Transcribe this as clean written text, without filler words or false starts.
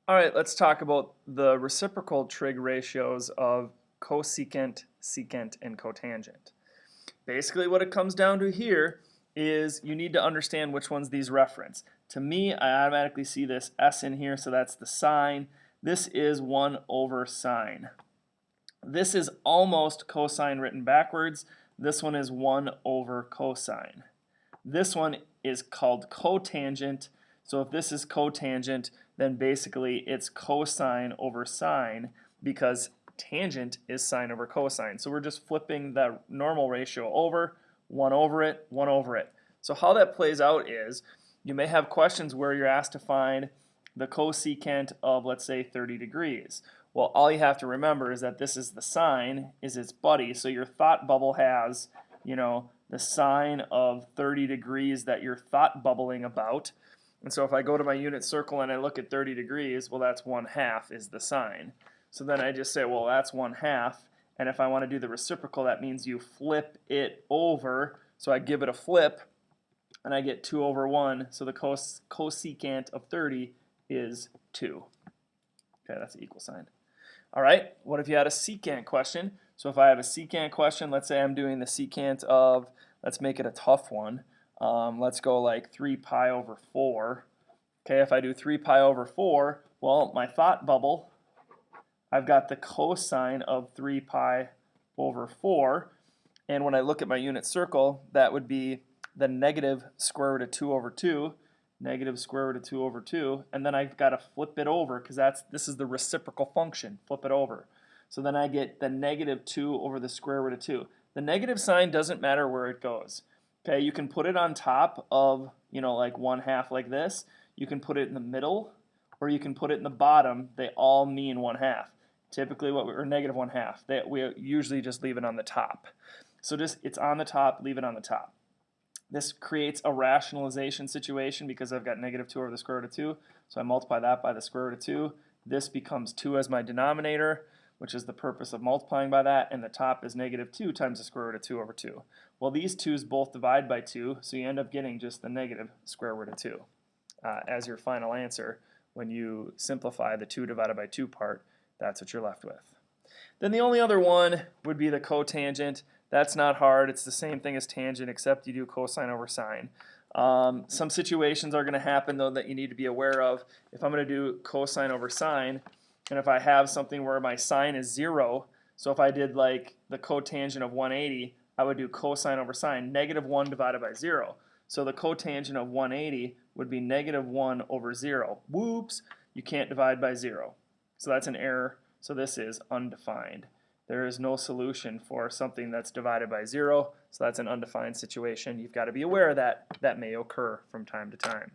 All right, let's talk about the reciprocal trig ratios of cosecant, secant, and cotangent. Basically what it comes down to here is you need to understand which ones these reference. To me, I automatically see this s in here, so that's the sine. This is 1 over sine. This is almost cosine written backwards. This one is 1 over cosine. This one is called cotangent. So if this is cotangent, then basically it's cosine over sine because tangent is sine over cosine. So we're just flipping the normal ratio over, 1 over it, 1 over it. So how that plays out is you may have questions where you're asked to find the cosecant of, let's say, 30 degrees. Well, all you have to remember is that this is the sine, is its buddy. So your thought bubble has, the sine of 30 degrees that you're thought bubbling about. And so if I go to my unit circle and I look at 30 degrees, well, that's 1/2 is the sine. So then I just say, well, that's 1/2. And if I want to do the reciprocal, that means you flip it over. So I give it a flip, and I get 2 over 1. So the cosecant of 30 is 2. Okay, that's the equal sign. All right, what if you had a secant question? So if I have a secant question, let's say I'm doing the secant of, let's make it a tough one. Let's go like 3 pi over 4. Okay, if I do 3 pi over 4, well, my thought bubble, I've got the cosine of 3 pi over 4. And when I look at my unit circle, that would be the negative square root of 2 over 2. Negative square root of 2 over 2, and then I've got to flip it over because this is the reciprocal function. Flip it over. So then I get the negative 2 over the square root of 2. The negative sign doesn't matter where it goes. Okay, you can put it on top of, like 1/2 like this. You can put it in the middle, or you can put it in the bottom. They all mean 1/2. Typically, or negative 1/2. We usually just leave it on the top. So it's on the top, leave it on the top. This creates a rationalization situation because I've got negative 2 over the square root of 2. So I multiply that by the square root of 2. This becomes 2 as my denominator, which is the purpose of multiplying by that. And the top is negative 2 times the square root of 2 over 2. Well, these 2's both divide by 2, so you end up getting just the negative square root of 2 as your final answer. When you simplify the 2 divided by 2 part, that's what you're left with. Then the only other one would be the cotangent. That's not hard. It's the same thing as tangent, except you do cosine over sine. Some situations are going to happen, though, that you need to be aware of. If I'm going to do cosine over sine, and if I have something where my sine is 0, so if I did like the cotangent of 180, I would do cosine over sine, negative 1 divided by 0. So the cotangent of 180 would be negative 1 over 0. Whoops, you can't divide by 0. So that's an error. So this is undefined. There is no solution for something that's divided by 0, so that's an undefined situation. You've got to be aware of that. That may occur from time to time.